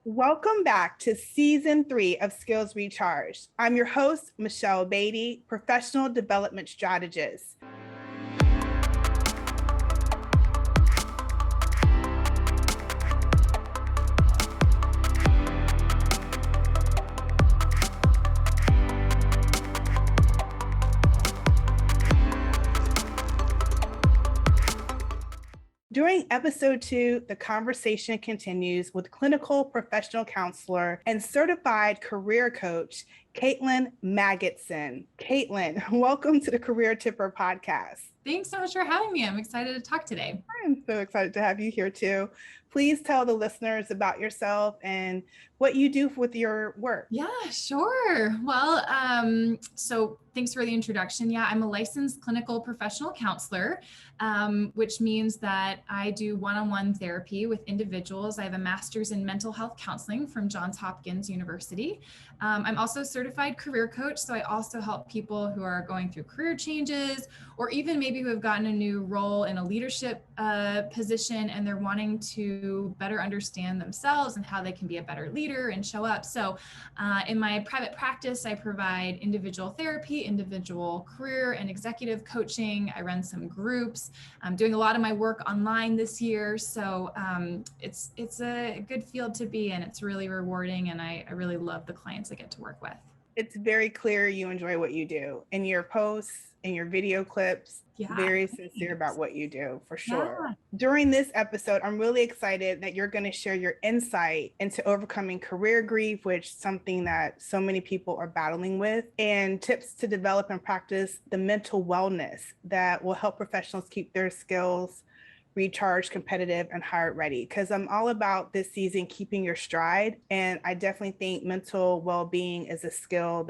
Welcome back to Season 3 of Skills Recharged. I'm your host, Michelle Beatty, Professional Development Strategist. During episode 2, the conversation continues with clinical professional counselor and certified career coach, Catlin Magidson. Catlin, welcome to the Career Tipper podcast. Thanks so much for having me. I'm excited to talk today. I'm so excited to have you here too. Please tell the listeners about yourself and what you do with your work. Yeah, sure. Well, so thanks for the introduction. Yeah, I'm a licensed clinical professional counselor, which means that I do one-on-one therapy with individuals. I have a master's in mental health counseling from Johns Hopkins University. I'm also a certified career coach, so I also help people who are going through career changes or even maybe who have gotten a new role in a leadership position and they're wanting to better understand themselves and how they can be a better leader and show up. So in my private practice, I provide individual therapy, individual career and executive coaching. I run some groups. I'm doing a lot of my work online this year. So it's a good field to be in. It's really rewarding and I really love the clients I get to work with. It's very clear you enjoy what you do in your posts, in your video clips. Yeah, very sincere about what you do, for sure. Yeah. During this episode, I'm really excited that you're going to share your insight into overcoming career grief, which is something that so many people are battling with, and tips to develop and practice the mental wellness that will help professionals keep their skills recharged, competitive, and hire ready. Because I'm all about this season keeping your stride. And I definitely think mental well-being is a skill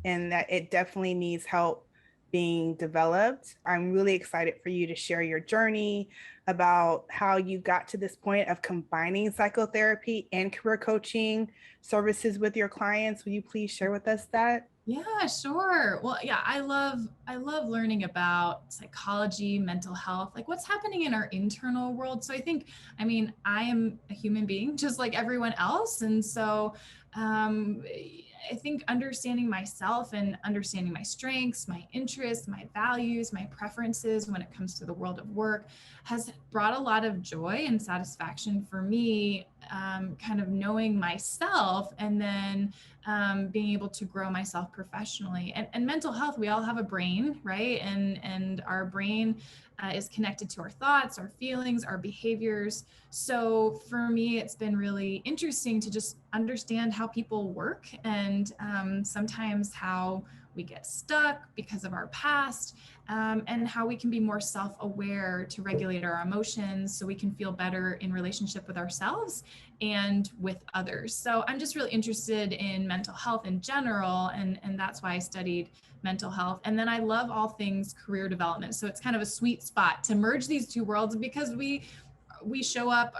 and that it definitely needs help being developed. I'm really excited for you to share your journey about how you got to this point of combining psychotherapy and career coaching services with your clients. Will you please share with us that? Yeah, sure. Well, yeah, I love learning about psychology, mental health, like what's happening in our internal world. So I am a human being just like everyone else. And so I think understanding myself and understanding my strengths, my interests, my values, my preferences when it comes to the world of work has brought a lot of joy and satisfaction for me, kind of knowing myself and then being able to grow myself professionally. And mental health, we all have a brain, right? And our brain is connected to our thoughts, our feelings, our behaviors. So for me, it's been really interesting to just understand how people work and sometimes how we get stuck because of our past, and how we can be more self-aware to regulate our emotions so we can feel better in relationship with ourselves and with others. So I'm just really interested in mental health in general, and that's why I studied mental health. And then I love all things career development. So it's kind of a sweet spot to merge these two worlds because we show up,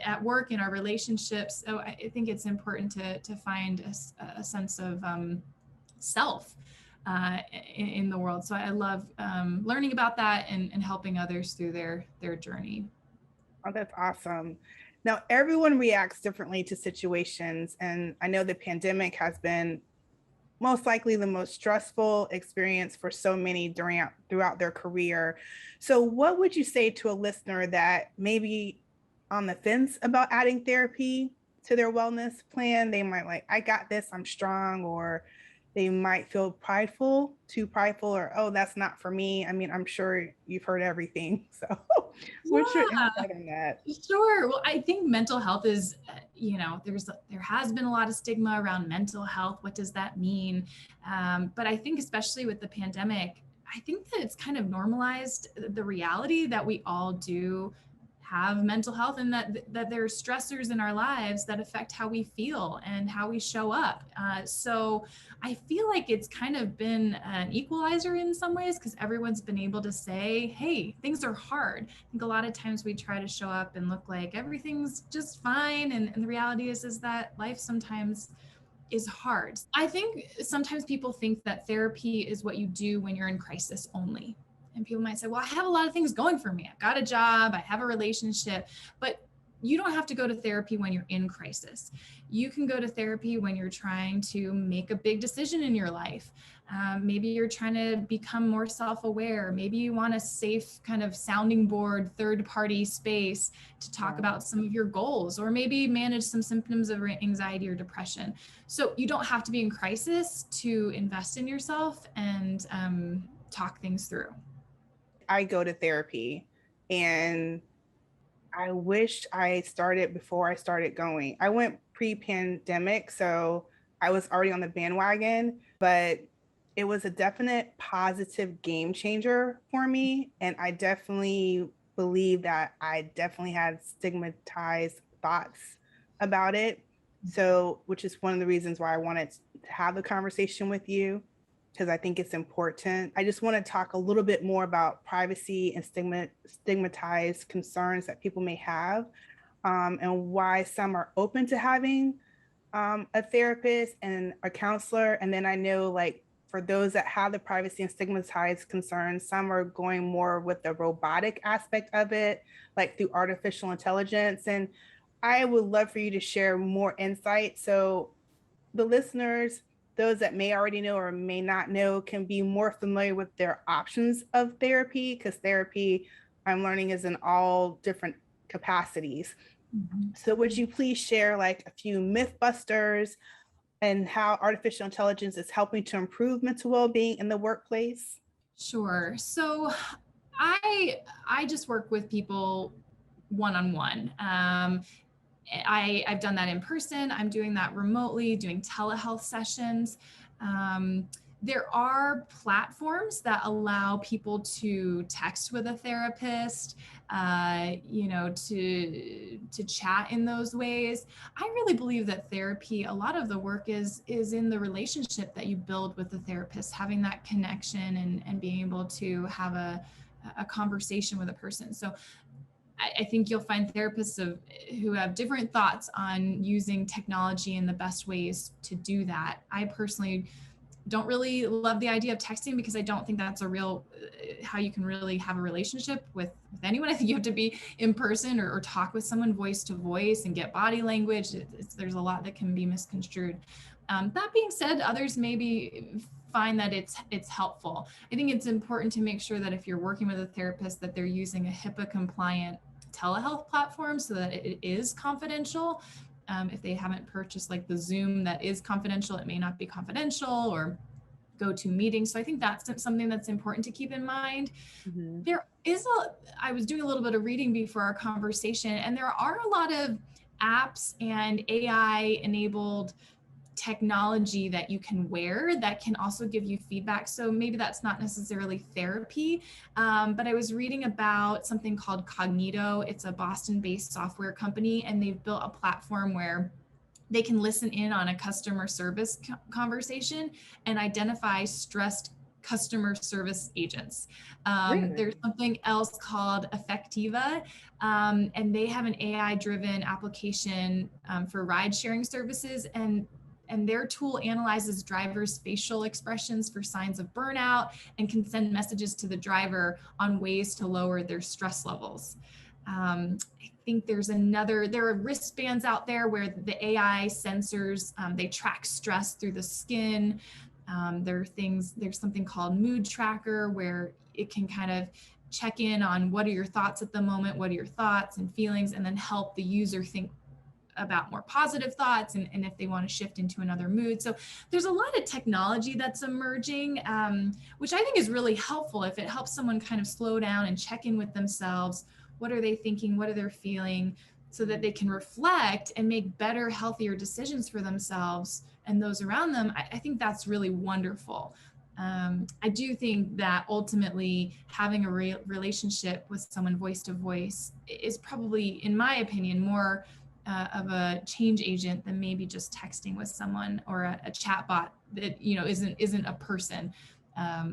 at work in our relationships. So I think it's important to find a sense of self in the world. So I love learning about that and helping others through their journey. Oh, that's awesome. Now, everyone reacts differently to situations. And I know the pandemic has been most likely the most stressful experience for so many throughout their career. So what would you say to a listener that maybe on the fence about adding therapy to their wellness plan? They might I got this, I'm strong, or they might feel too prideful, or, oh, that's not for me. I mean, I'm sure you've heard everything. So what's your insight on that? Sure. Well, I think mental health is, there has been a lot of stigma around mental health. What does that mean? But I think especially with the pandemic, I think that it's kind of normalized the reality that we all do have mental health and that there are stressors in our lives that affect how we feel and how we show up. So I feel like it's kind of been an equalizer in some ways because everyone's been able to say, hey, things are hard. I think a lot of times we try to show up and look like everything's just fine. And the reality is that life sometimes is hard. I think sometimes people think that therapy is what you do when you're in crisis only. And people might say, well, I have a lot of things going for me. I've got a job, I have a relationship, but you don't have to go to therapy when you're in crisis. You can go to therapy when you're trying to make a big decision in your life. Maybe you're trying to become more self-aware. Maybe you want a safe kind of sounding board, third-party space to talk about some of your goals, or maybe manage some symptoms of anxiety or depression. So you don't have to be in crisis to invest in yourself and talk things through. I go to therapy, and I wish I started before I started going. I went pre-pandemic, so I was already on the bandwagon, but it was a definite positive game changer for me. And I definitely believe that I definitely had stigmatized thoughts about it. So, which is one of the reasons why I wanted to have the conversation with you, because I think it's important. I just want to talk a little bit more about privacy and stigmatized concerns that people may have, and why some are open to having a therapist and a counselor. And then I know, like, for those that have the privacy and stigmatized concerns, some are going more with the robotic aspect of it, like through artificial intelligence. And I would love for you to share more insight, so the listeners, those that may already know or may not know, can be more familiar with their options of therapy, because therapy, I'm learning, is in all different capacities. Mhm. So would you please share like a few myth busters and how artificial intelligence is helping to improve mental well-being in the workplace? Sure. So I just work with people one-on-one. I've done that in person. I'm doing that remotely, doing telehealth sessions. Um, there are platforms that allow people to text with a therapist, to chat in those ways. I really believe that therapy, a lot of the work is in the relationship that you build with the therapist, having that connection and being able to have a conversation with a person. So I think you'll find therapists who have different thoughts on using technology in the best ways to do that. I personally don't really love the idea of texting because I don't think that's a real how you can really have a relationship with anyone. I think you have to be in person or talk with someone voice to voice and get body language. There's a lot that can be misconstrued. That being said, others maybe find that it's helpful. I think it's important to make sure that if you're working with a therapist that they're using a HIPAA compliant telehealth platform so that it is confidential. If they haven't purchased like the Zoom that is confidential, it may not be confidential, or go to meetings. So I think that's something that's important to keep in mind. Mm-hmm. I was doing a little bit of reading before our conversation, and there are a lot of apps and AI enabled technology that you can wear that can also give you feedback. So maybe that's not necessarily therapy, but I was reading about something called Cognito. It's a Boston-based software company, and they've built a platform where they can listen in on a customer service conversation and identify stressed customer service agents. There's Really? something else called Effectiva, and they have an AI driven application for ride sharing services. And their tool analyzes drivers' facial expressions for signs of burnout and can send messages to the driver on ways to lower their stress levels. I think there are wristbands out there where the AI sensors, they track stress through the skin. There's something called Mood Tracker where it can kind of check in on what are your thoughts at the moment, what are your thoughts and feelings, and then help the user think about more positive thoughts and if they want to shift into another mood. So there's a lot of technology that's emerging, which I think is really helpful if it helps someone kind of slow down and check in with themselves. What are they thinking? What are they feeling? So that they can reflect and make better, healthier decisions for themselves and those around them. I think that's really wonderful. I do think that ultimately having a relationship with someone voice to voice is probably, in my opinion, more of a change agent than maybe just texting with someone or a chat bot that isn't a person.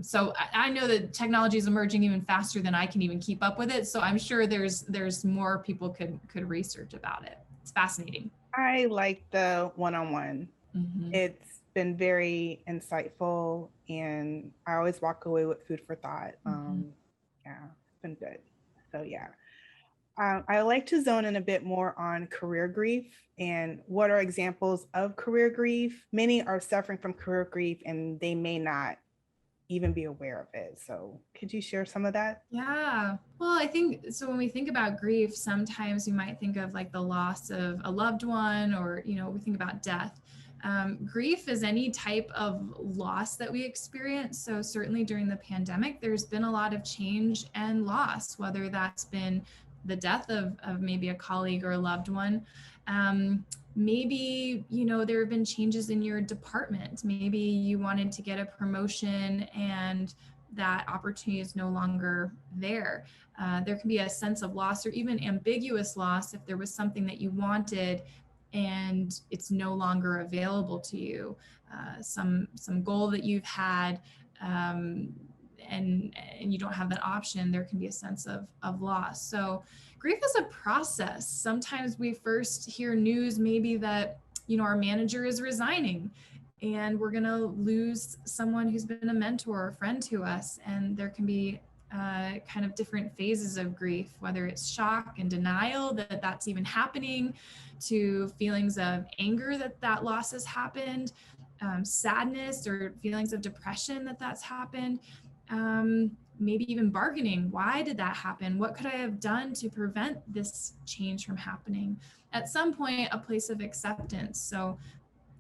So I know that technology is emerging even faster than I can even keep up with it. So I'm sure there's more people could research about it. It's fascinating. I like the one-on-one. Mm-hmm. It's been very insightful, and I always walk away with food for thought. Mm-hmm. Yeah, it's been good. So yeah. I like to zone in a bit more on career grief and what are examples of career grief. Many are suffering from career grief and they may not even be aware of it. So, could you share some of that? Yeah. Well, I think so. When we think about grief, sometimes we might think of like the loss of a loved one, or, we think about death. Grief is any type of loss that we experience. So, certainly during the pandemic, there's been a lot of change and loss, whether that's been the death of maybe a colleague or a loved one. Maybe, there have been changes in your department. Maybe you wanted to get a promotion and that opportunity is no longer there. There can be a sense of loss or even ambiguous loss if there was something that you wanted and it's no longer available to you. Some goal that you've had, and you don't have that option. There can be a sense of loss. So grief is a process. Sometimes we first hear news maybe that our manager is resigning and we're going to lose someone who's been a mentor or friend to us. And there can be kind of different phases of grief, whether it's shock and denial that that's even happening, to feelings of anger that loss has happened, sadness or feelings of depression that that's happened, maybe even bargaining. Why did that happen? What could I have done to prevent this change from happening? At some point, a place of acceptance. So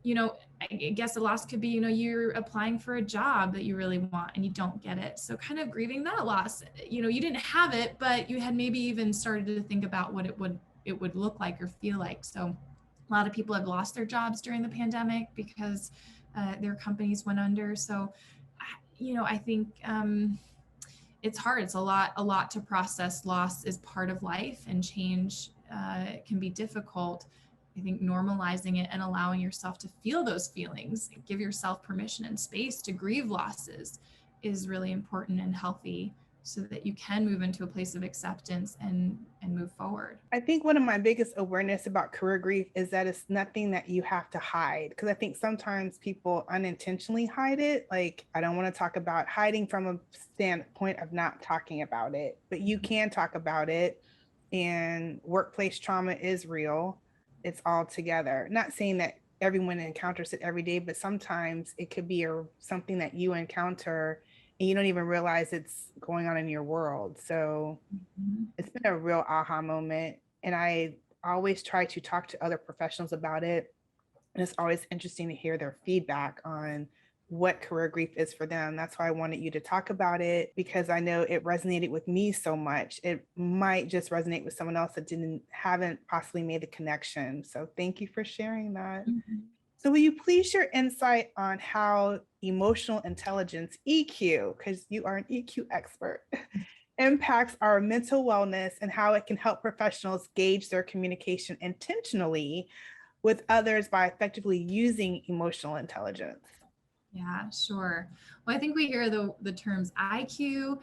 I guess the loss could be, you're applying for a job that you really want and you don't get it. So kind of grieving that loss, you didn't have it, but you had maybe even started to think about what it would look like or feel like. So a lot of people have lost their jobs during the pandemic because their companies went under. So, I think it's hard. It's a lot to process. Loss is part of life, and change can be difficult. I think normalizing it and allowing yourself to feel those feelings, give yourself permission and space to grieve losses, is really important and healthy, so that you can move into a place of acceptance and move forward. I think one of my biggest awareness about career grief is that it's nothing that you have to hide. Because I think sometimes people unintentionally hide it. Like, I don't want to talk about hiding from a standpoint of not talking about it, but you can talk about it. And workplace trauma is real. It's all together. Not saying that everyone encounters it every day, but sometimes it could be something that you encounter and you don't even realize it's going on in your world. So it's been a real aha moment. And I always try to talk to other professionals about it. And it's always interesting to hear their feedback on what career grief is for them. That's why I wanted you to talk about it, because I know it resonated with me so much. It might just resonate with someone else that haven't possibly made the connection. So thank you for sharing that. Mm-hmm. So will you please share insight on how emotional intelligence, EQ, because you are an EQ expert, impacts our mental wellness and how it can help professionals gauge their communication intentionally with others by effectively using emotional intelligence? Yeah, sure. Well, I think we hear the terms IQ,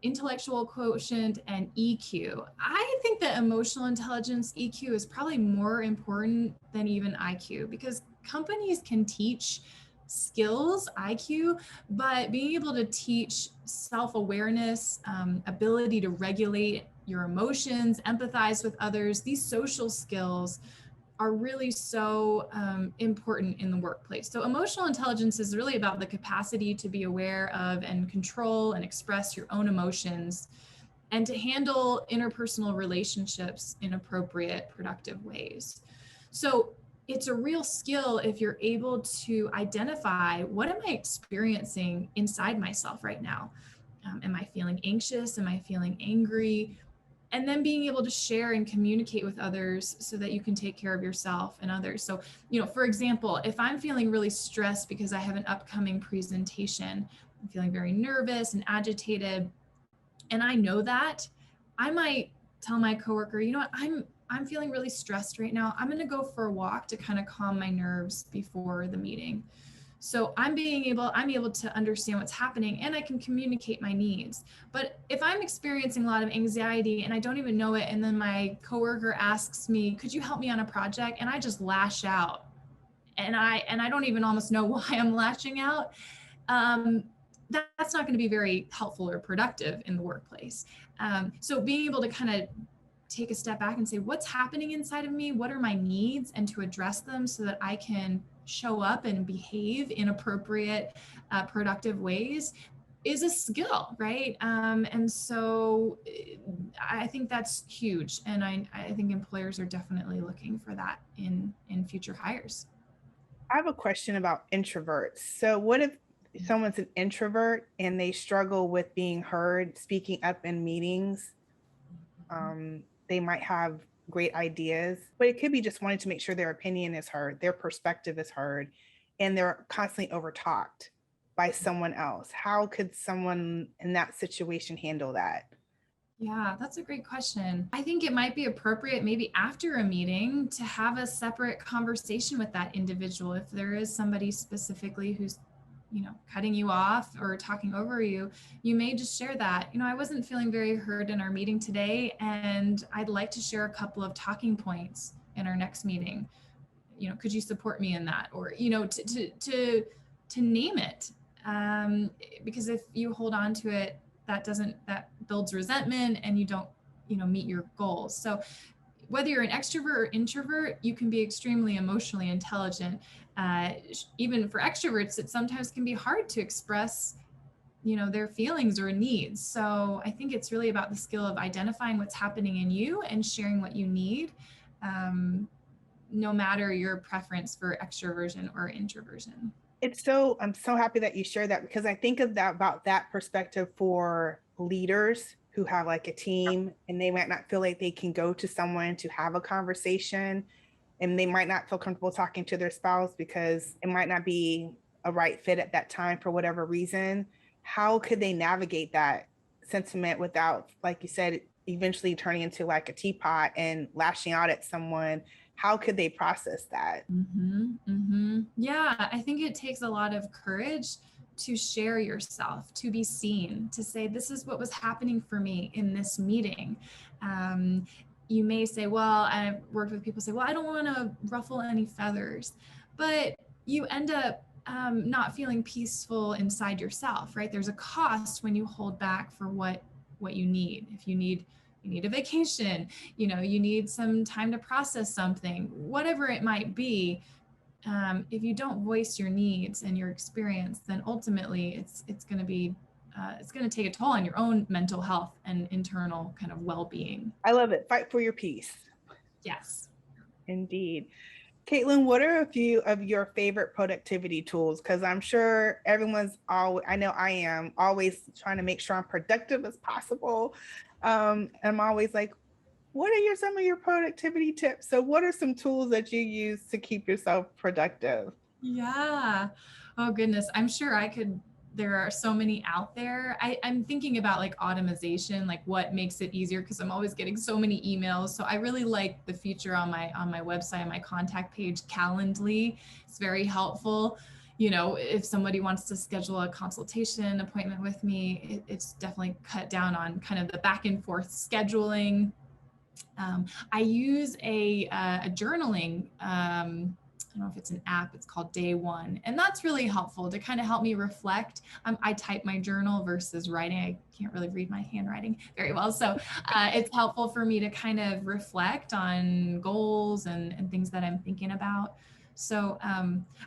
intellectual quotient, and EQ. I think that emotional intelligence, EQ, is probably more important than even IQ, because companies can teach skills, IQ, but being able to teach self-awareness, ability to regulate your emotions, empathize with others, these social skills are really so important in the workplace. So emotional intelligence is really about the capacity to be aware of and control and express your own emotions, and to handle interpersonal relationships in appropriate, productive ways. So it's a real skill if you're able to identify, what am I experiencing inside myself right now? Am I feeling anxious? Am I feeling angry? And then being able to share and communicate with others so that you can take care of yourself and others. So, for example, if I'm feeling really stressed because I have an upcoming presentation, I'm feeling very nervous and agitated, and I know that, I might tell my coworker, what, I'm feeling really stressed right now. I'm going to go for a walk to kind of calm my nerves before the meeting. So I'm able to understand what's happening, and I can communicate my needs. But if I'm experiencing a lot of anxiety and I don't even know it, and then my coworker asks me, could you help me on a project? And I just lash out, and I don't even almost know why I'm lashing out. that's not going to be very helpful or productive in the workplace. So being able to kind of take a step back and say, what's happening inside of me? What are my needs? And to address them so that I can show up and behave in appropriate, productive ways is a skill, right? And so I think that's huge. And I think employers are definitely looking for that in future hires. I have a question about introverts. So, what if someone's an introvert and they struggle with being heard, speaking up in meetings? They might have great ideas, but it could be just wanting to make sure their opinion is heard, their perspective is heard, and they're constantly overtalked by someone else. How could someone in that situation handle that? Yeah, that's a great question. I think it might be appropriate maybe after a meeting to have a separate conversation with that individual. If there is somebody specifically who's, cutting you off or talking over you, you may just share that, I wasn't feeling very heard in our meeting today, and I'd like to share a couple of talking points in our next meeting. Could you support me in that? Or, to name it. Because if you hold on to it, that builds resentment and you don't, meet your goals. So whether you're an extrovert or introvert, you can be extremely emotionally intelligent. Even for extroverts, it sometimes can be hard to express, their feelings or needs. So I think it's really about the skill of identifying what's happening in you and sharing what you need, no matter your preference for extroversion or introversion. I'm so happy that you shared that, because I think of that about that perspective for leaders who have like a team and they might not feel like they can go to someone to have a conversation, and they might not feel comfortable talking to their spouse because it might not be a right fit at that time for whatever reason. How could they navigate that sentiment without, like you said, eventually turning into like a teapot and lashing out at someone? How could they process that? Yeah, I think it takes a lot of courage to share yourself, to be seen, to say, this is what was happening for me in this meeting. Um, you may say, well, I've worked with people say, well, I don't want to ruffle any feathers, but you end up not feeling peaceful inside yourself, right? There's a cost when you hold back for what you need. If you need a vacation, you need some time to process something, whatever it might be. If you don't voice your needs and your experience, then ultimately it's going to be it's going to take a toll on your own mental health and internal kind of well-being. I love it. Fight for your peace. Yes. Indeed. Caitlin, what are a few of your favorite productivity tools? Because I'm sure everyone's always, I know I am always trying to make sure I'm productive as possible. I'm always like, what are some of your productivity tips? So, what are some tools that you use to keep yourself productive? Yeah. Oh goodness. I'm sure there are so many out there. I'm thinking about like automation, like what makes it easier, because I'm always getting so many emails. So I really like the feature on my website, on my contact page, Calendly. It's very helpful. If somebody wants to schedule a consultation appointment with me, it's definitely cut down on kind of the back and forth scheduling. I use a journaling. I don't know if it's an app, it's called Day One. And that's really helpful to kind of help me reflect. I type my journal versus writing. I can't really read my handwriting very well. So it's helpful for me to kind of reflect on goals and things that I'm thinking about. So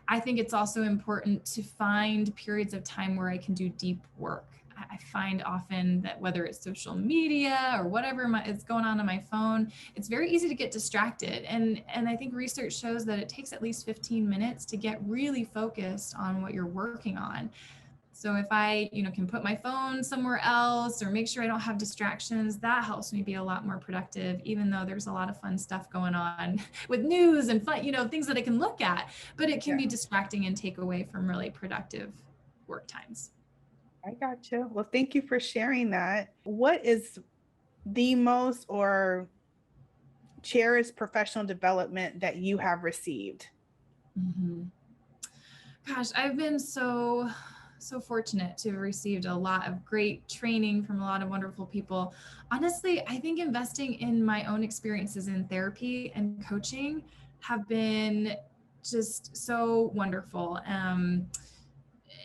I think it's also important to find periods of time where I can do deep work. I find often that whether it's social media or whatever is going on my phone, it's very easy to get distracted. And I think research shows that it takes at least 15 minutes to get really focused on what you're working on. So if I, can put my phone somewhere else or make sure I don't have distractions, that helps me be a lot more productive, even though there's a lot of fun stuff going on with news and fun, things that I can look at, but it can Yeah, be distracting and take away from really productive work times. I got you. Well, thank you for sharing that. What is the most or cherished professional development that you have received? Mm-hmm. Gosh, I've been so fortunate to have received a lot of great training from a lot of wonderful people. Honestly, I think investing in my own experiences in therapy and coaching have been just so wonderful.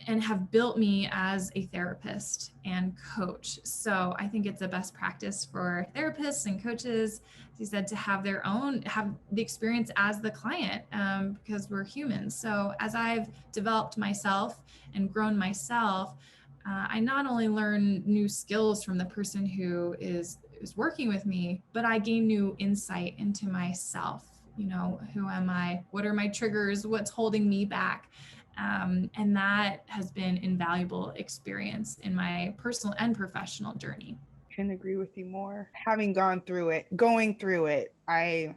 and have built me as a therapist and coach. So I think it's a best practice for therapists and coaches, as you said, to have the experience as the client, because we're humans. So as I've developed myself and grown myself, I not only learn new skills from the person who is working with me, but I gain new insight into myself. You know, who am I? What are my triggers? What's holding me back? And that has been invaluable experience in my personal and professional journey. Couldn't agree with you more. Having going through it, it's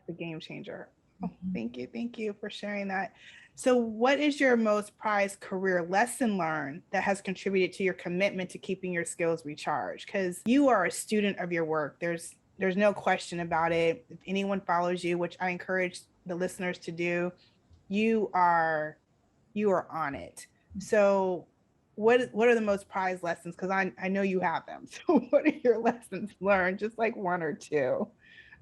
a game changer. Oh, thank you for sharing that. So what is your most prized career lesson learned that has contributed to your commitment to keeping your skills recharged? Because you are a student of your work. There's no question about it. If anyone follows you, which I encourage the listeners to do, you are on it. So what are the most prized lessons? Because I know you have them. So what are your lessons learned? Just like one or two.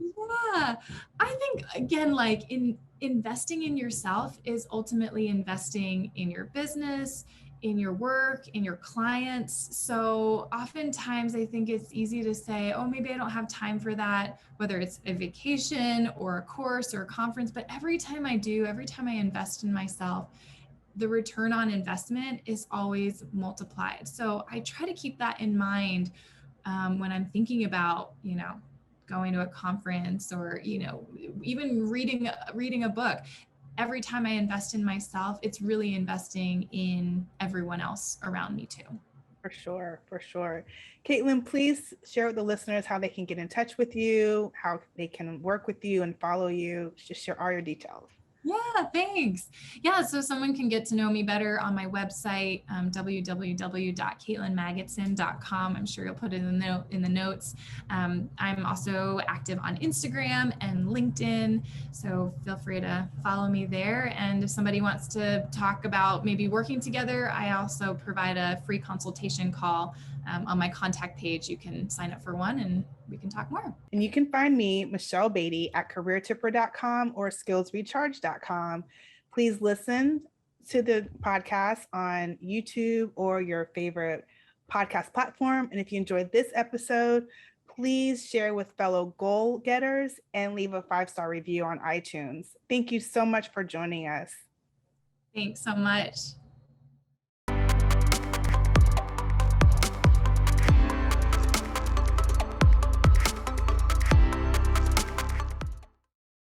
Yeah, I think again, like in investing in yourself is ultimately investing in your business, in your work, in your clients. So oftentimes I think it's easy to say, oh, maybe I don't have time for that, whether it's a vacation or a course or a conference. But every time I invest in myself, the return on investment is always multiplied. So I try to keep that in mind when I'm thinking about, going to a conference or, even reading a book. Every time I invest in myself, it's really investing in everyone else around me too. For sure, for sure. Caitlin, please share with the listeners how they can get in touch with you, how they can work with you and follow you. Just share all your details. Yeah, thanks. Yeah, so someone can get to know me better on my website, www.catlinmagidson.com. I'm sure you'll put it in the notes. I'm also active on Instagram and LinkedIn, so feel free to follow me there. And if somebody wants to talk about maybe working together, I also provide a free consultation call on my contact page. You can sign up for one and we can talk more. And you can find me, Michelle Beatty, at careertipper.com or skillsrecharge.com. Please listen to the podcast on YouTube or your favorite podcast platform. And if you enjoyed this episode, please share with fellow goal getters and leave a 5-star review on iTunes. Thank you so much for joining us. Thanks so much.